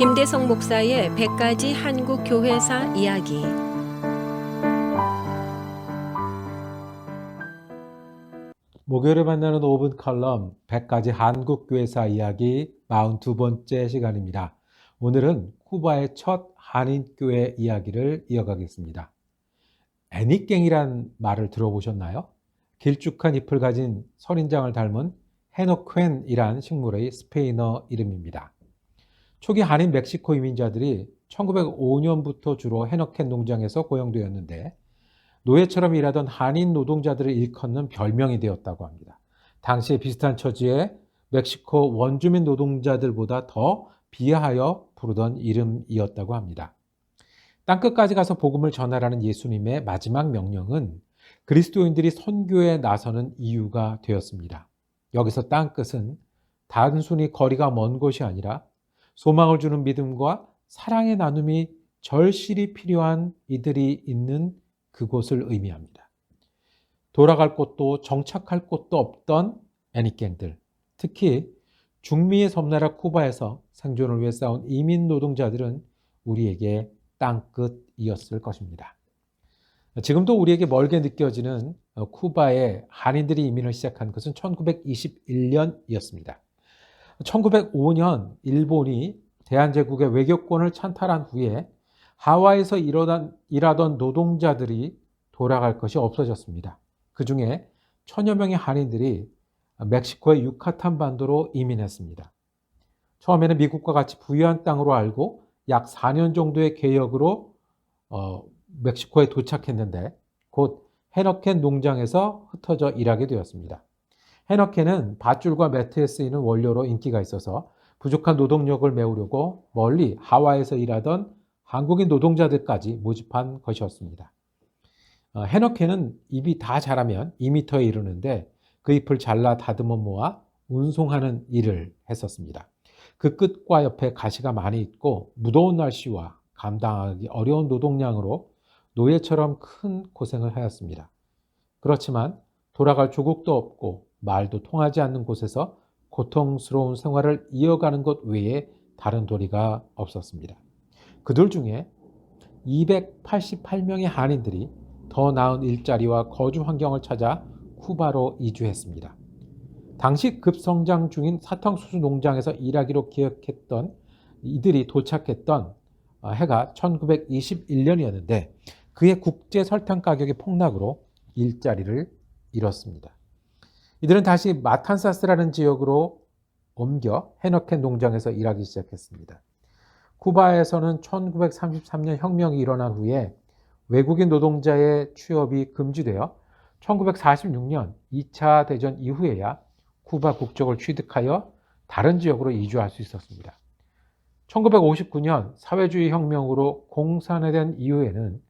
김대성 목사의 100가지 한국 교회사 이야기. 목요일에 만나는 5분 칼럼 100가지 한국 교회사 이야기 42번째 시간입니다. 오늘은 쿠바의 첫 한인교회 이야기를 이어가겠습니다. 애니깽이란 말을 들어보셨나요? 길쭉한 잎을 가진 선인장을 닮은 헤노퀸이란 식물의 스페인어 이름입니다. 초기 한인 멕시코 이민자들이 1905년부터 주로 헤너켄 농장에서 고용되었는데 노예처럼 일하던 한인 노동자들을 일컫는 별명이 되었다고 합니다. 당시에 비슷한 처지의 멕시코 원주민 노동자들보다 더 비하하여 부르던 이름이었다고 합니다. 땅끝까지 가서 복음을 전하라는 예수님의 마지막 명령은 그리스도인들이 선교에 나서는 이유가 되었습니다. 여기서 땅끝은 단순히 거리가 먼 곳이 아니라 소망을 주는 믿음과 사랑의 나눔이 절실히 필요한 이들이 있는 그곳을 의미합니다. 돌아갈 곳도 정착할 곳도 없던 애니깽들, 특히 중미의 섬나라 쿠바에서 생존을 위해 싸운 이민 노동자들은 우리에게 땅끝이었을 것입니다. 지금도 우리에게 멀게 느껴지는 쿠바에 한인들이 이민을 시작한 것은 1921년이었습니다. 1905년 일본이 대한제국의 외교권을 찬탈한 후에 하와이에서 일하던 노동자들이 돌아갈 것이 없어졌습니다. 그 중에 1000여 명의 한인들이 멕시코의 유카탄 반도로 이민했습니다. 처음에는 미국과 같이 부유한 땅으로 알고 약 4년 정도의 계역으로 멕시코에 도착했는데 곧 헤너켄 농장에서 흩어져 일하게 되었습니다. 헤너켄은 밧줄과 매트에 쓰이는 원료로 인기가 있어서 부족한 노동력을 메우려고 멀리 하와이에서 일하던 한국인 노동자들까지 모집한 것이었습니다. 헤너켄은 잎이 다 자라면 2m에 이르는데 그 잎을 잘라 다듬어 모아 운송하는 일을 했었습니다. 그 끝과 옆에 가시가 많이 있고 무더운 날씨와 감당하기 어려운 노동량으로 노예처럼 큰 고생을 하였습니다. 그렇지만 돌아갈 조국도 없고 말도 통하지 않는 곳에서 고통스러운 생활을 이어가는 것 외에 다른 도리가 없었습니다. 그들 중에 288명의 한인들이 더 나은 일자리와 거주 환경을 찾아 쿠바로 이주했습니다. 당시 급성장 중인 사탕수수 농장에서 일하기로 기획했던 이들이 도착했던 해가 1921년이었는데 그해 국제 설탕 가격의 폭락으로 일자리를 잃었습니다. 이들은 다시 마탄사스라는 지역으로 옮겨 헤너켄 농장에서 일하기 시작했습니다. 쿠바에서는 1933년 혁명이 일어난 후에 외국인 노동자의 취업이 금지되어 1946년 2차 대전 이후에야 쿠바 국적을 취득하여 다른 지역으로 이주할 수 있었습니다. 1959년 사회주의 혁명으로 공산화된 이후에는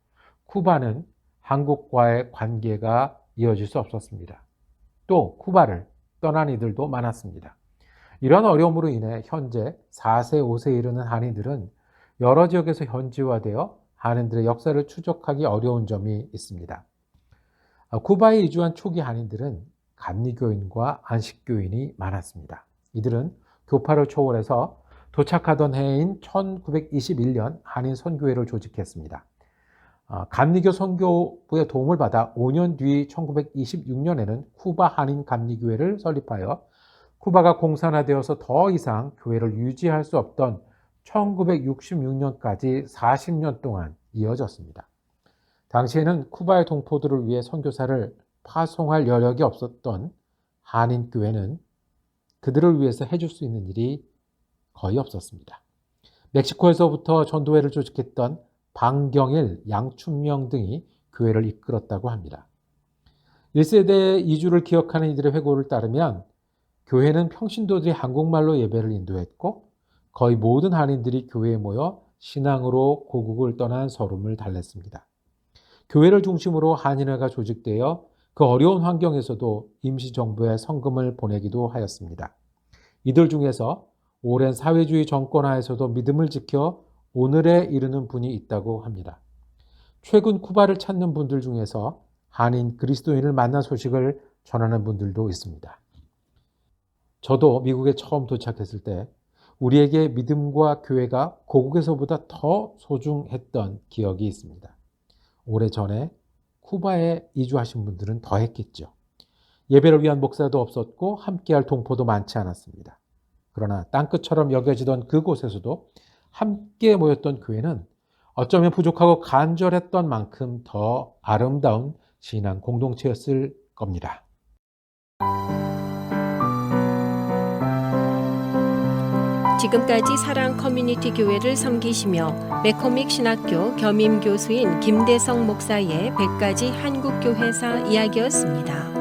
쿠바는 한국과의 관계가 이어질 수 없었습니다. 또 쿠바를 떠난 이들도 많았습니다. 이런 어려움으로 인해 현재 4세, 5세에 이르는 한인들은 여러 지역에서 현지화되어 한인들의 역사를 추적하기 어려운 점이 있습니다. 쿠바에 이주한 초기 한인들은 감리교인과 안식교인이 많았습니다. 이들은 교파를 초월해서 도착하던 해인 1921년 한인 선교회를 조직했습니다. 감리교 선교부의 도움을 받아 5년 뒤 1926년에는 쿠바 한인 감리교회를 설립하여 쿠바가 공산화되어서 더 이상 교회를 유지할 수 없던 1966년까지 40년 동안 이어졌습니다. 당시에는 쿠바의 동포들을 위해 선교사를 파송할 여력이 없었던 한인교회는 그들을 위해서 해줄 수 있는 일이 거의 없었습니다. 멕시코에서부터 전도회를 조직했던 방경일, 양춘명 등이 교회를 이끌었다고 합니다. 1세대 이주를 기억하는 이들의 회고를 따르면 교회는 평신도들이 한국말로 예배를 인도했고 거의 모든 한인들이 교회에 모여 신앙으로 고국을 떠난 서름을 달랬습니다. 교회를 중심으로 한인회가 조직되어 그 어려운 환경에서도 임시정부에 성금을 보내기도 하였습니다. 이들 중에서 오랜 사회주의 정권하에서도 믿음을 지켜 오늘에 이르는 분이 있다고 합니다. 최근 쿠바를 찾는 분들 중에서 한인 그리스도인을 만난 소식을 전하는 분들도 있습니다. 저도 미국에 처음 도착했을 때 우리에게 믿음과 교회가 고국에서보다 더 소중했던 기억이 있습니다. 오래전에 쿠바에 이주하신 분들은 더 했겠죠. 예배를 위한 목사도 없었고 함께할 동포도 많지 않았습니다. 그러나 땅끝처럼 여겨지던 그곳에서도 함께 모였던 교회는 어쩌면 부족하고 간절했던 만큼 더 아름다운 신앙 공동체였을 겁니다. 지금까지 사랑 커뮤니티 교회를 섬기시며 매코믹 신학교 겸임 교수인 김대성 목사의 100가지 한국교회사 이야기였습니다.